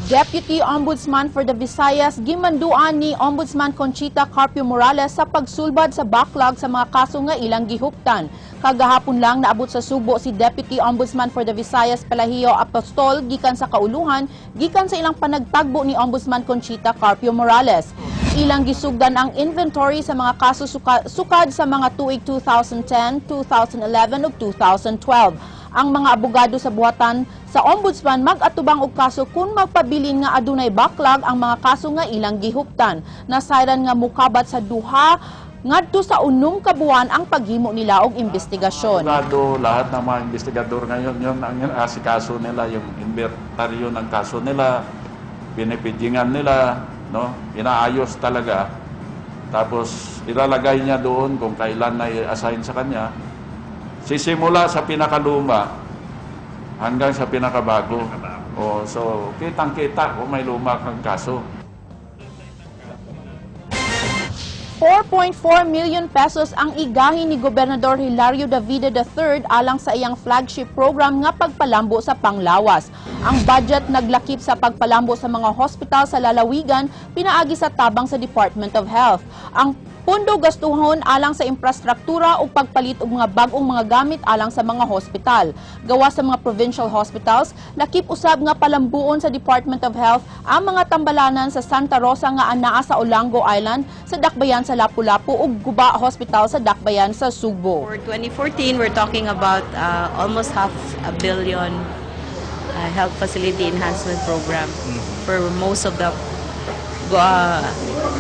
Deputy Ombudsman for the Visayas gimanduan ni Ombudsman Conchita Carpio Morales sa pagsulbad sa backlog sa mga kaso nga ilang gihuptan. Kagahapon lang naabot sa Subo si Deputy Ombudsman for the Visayas Pelahio Apostol gikan sa kauluhan gikan sa ilang panagtagbo ni Ombudsman Conchita Carpio Morales. Ilang gisugdan ang inventory sa mga kaso sukad sa mga tuig 2010, 2011 ug 2012. Ang mga abogado sa buhatan sa Ombudsman mag-atubang og kaso kung magpabilin nga adunay backlog ang mga kaso nga ilang gihuptan. Nasayran nga mukabat sa duha ngadto sa 6 ka buwan ang paghimo nila og investigasyon. Abogado, lahat ng mga investigador ngayon, yun ang asikaso nila, yung inventaryo ng kaso nila, pinipidingan nila, no? Inaayos talaga. Tapos ilalagay niya doon kung kailan na i-assign sa kanya. Sisimula sa pinakaluma hanggang sa pinakabago. So, kitang-kita kung may luma kang kaso. 4.4 million pesos ang igahin ni Gobernador Hilario Davide III alang sa iyang flagship program nga pagpalambo sa panglawas. Ang budget naglakip sa pagpalambo sa mga hospital sa lalawigan pinaagi sa tabang sa Department of Health. Ang pondo gastuhon alang sa infrastruktura o pagpalit og mga bag-ong mga gamit alang sa mga hospital. Gawa sa mga provincial hospitals, lakip usab nga palambuon sa Department of Health ang mga tambalanan sa Santa Rosa nga anaa sa Olango Island, sa Dakbayan sa Lapu-Lapu ug Guba Hospital sa Dakbayan sa Sugbo. For 2014, we're talking about almost $500 million health facility enhancement program for most of the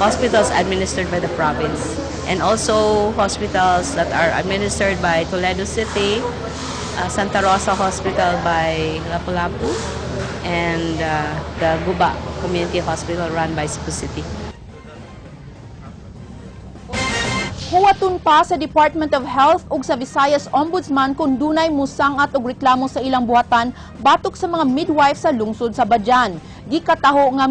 hospitals administered by the province, and also hospitals that are administered by Toledo City, Santa Rosa Hospital by Lapu-Lapu, and the Guba Community Hospital run by Cebu City. Huwaton pa sa Department of Health ug sa Visayas Ombudsman kung dunay musangat og reklamo sa ilang buhatan batok sa mga midwife sa lungsod sa Badian. Gikataho nga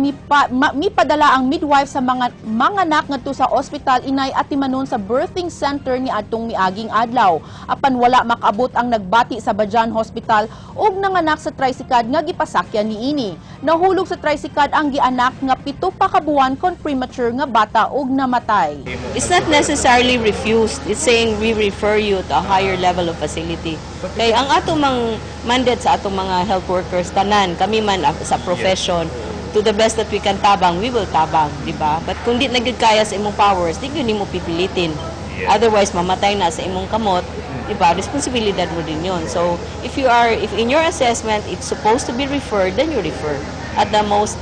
mipadala ang midwife sa mga manganak ngadto sa ospital inay atimanon sa birthing center ni adtong miaging adlaw. Apan wala makabot ang nagbati sa Badian Hospital ug nanganak sa tricycad nga gipasakyan niini. Nahulog sa tricycad ang gianak nga 7 pa ka buwan kon premature nga bata ug namatay. It's not necessarily refused. It's saying we refer you to a higher level of facility. Kaya ang atong mandate sa atong mga health workers, tanan, kami man sa profession, to the best that we can tabang, we will tabang, di ba? But kung di nagkaya sa imong powers, di yun mo pipilitin. Otherwise, mamatay na sa imong kamot, di ba? Responsibilidad mo din yun. So, if in your assessment, it's supposed to be referred, then you refer at the most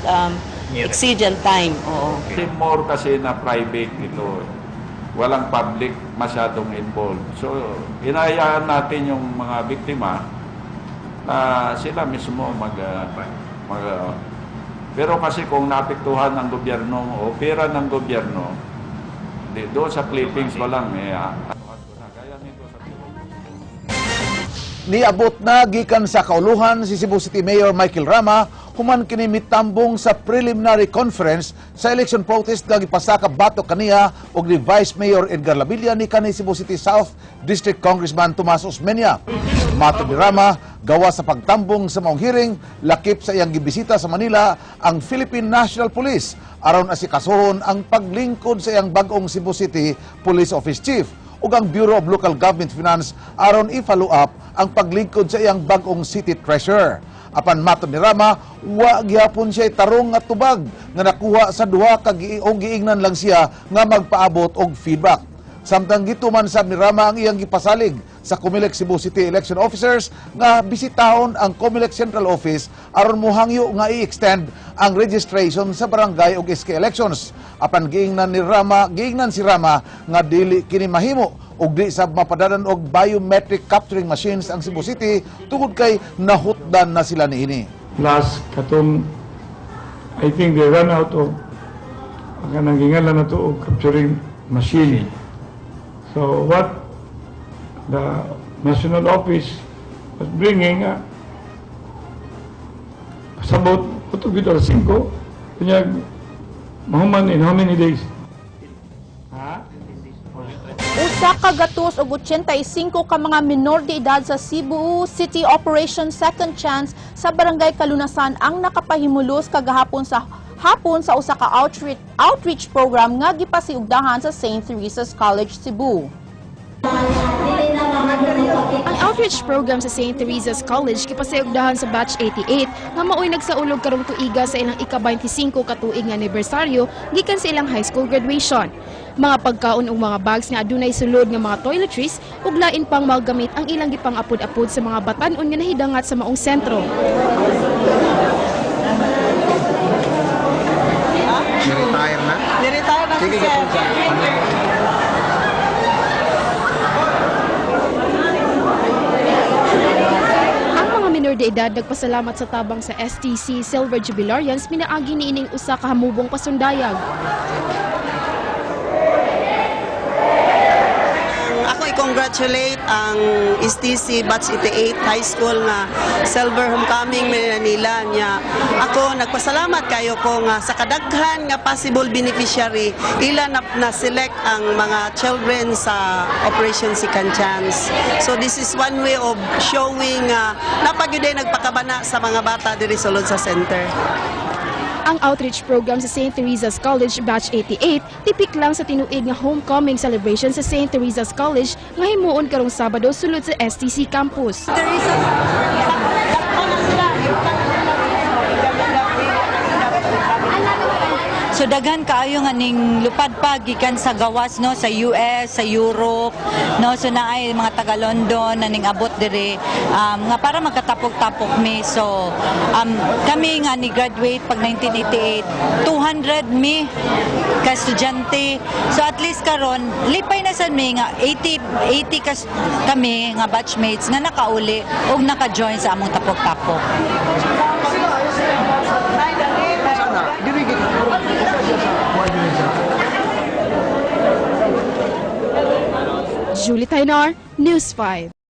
exigent time. Oo. More kasi na private ito. Walang public masyadong involved. So, hinahayaan natin yung mga biktima na sila mismo pero kasi kung naapektuhan ng gobyerno o pera ng gobyerno, doon sa clippings pa lang, Niabot na gikan sa kauluhan si Cebu City Mayor Michael Rama human kini mitambong sa preliminary conference sa election protest nga gipasaka batok kaniya og ni Vice Mayor Edgar Labilla ni kani Cebu City South District Congressman Tomas Osmeña. Matud ni Rama, gawa sa pagtambong sa maong hearing, lakip sa iyang gibisita sa Manila ang Philippine National Police aron asikasuhon ang paglingkod sa iyang bag-ong Cebu City Police Office Chief ug ang Bureau of Local Government Finance aron i-follow up ang paglingkod sa iyang bag-ong City Treasurer. Apan matud ni Rama, wa gihapon siya tarong nga tubag nga nakuha sa duha ka giingnan lang siya nga magpaabot og feedback. Samtang gituman sab ni Rama ang iyang gipasalig sa Comelec Cebu City Election Officers nga bisitahon ang Comelec Central Office aron mohangyo nga i-extend ang registration sa barangay ug SK elections. Apan giingnan si Rama nga dili kini mahimo ug di sab mapadadan og biometric capturing machines ang Cebu City tungod kay nahutdan na sila niini. Plus katong I think they run out of kanang gingalan na to og capturing machine. So what the National Office was bringing sabot puto gid or 5 kunya mahuman in how many days? Sa kagatos og 85 ka mga minor de edad sa Cebu City Operation Second Chance sa Barangay Kalunasan ang nakapahimulos kagahapon sa usa ka outreach program nga gipasiugdahan sa St. Teresa's College Cebu. Ang outreach program sa St. Teresa's College gipasayugdahan sa Batch 88 nga maoy nagsaulog karong tuiga sa ilang ika-25 katuig nga anibersaryo gikan sa ilang high school graduation. Mga pagkaon ug mga bags nga adunay sulod nga mga toiletries ug lain pang mga gamit ang ilang gipang-apod-apod sa mga batan-on nga nahidangat sa maong sentro. Ni-retire na? Ni-retire na Sige, si Sir. Ang mga minor de edad nagpasalamat sa tabang sa STC Silver Jubilarians minaagi niining usa ka hamubong pasundayag. Ako i-congratulate ang STC Batch 88 High School nga Silver Homecoming nila niya. Ako nagpasalamat kayo ko nga sa kadaghan nga possible beneficiary ila na select ang mga children sa Operation Second Chance. So this is one way of showing napagyuday nagpakabana sa mga bata diri sulod sa center. Ang outreach program sa St. Teresa's College Batch 88 tipik lang sa tinuig nga homecoming celebration sa St. Teresa's College nga himuon karong Sabado sulod sa STC campus. So daghan kaayo nga ning lupad pa gikan sa gawas no sa US, sa Europe no, so naay mga taga London na ning abot dire nga para magkatapok-tapok mi. So kami nga ni graduate pag 1988 200 mi ka estudyante. So at least karon lipay na sad mi nga 80 kami nga batchmates nga nakauli ug naka-join sa among tapok-tapok. Julie Tainar, News 5.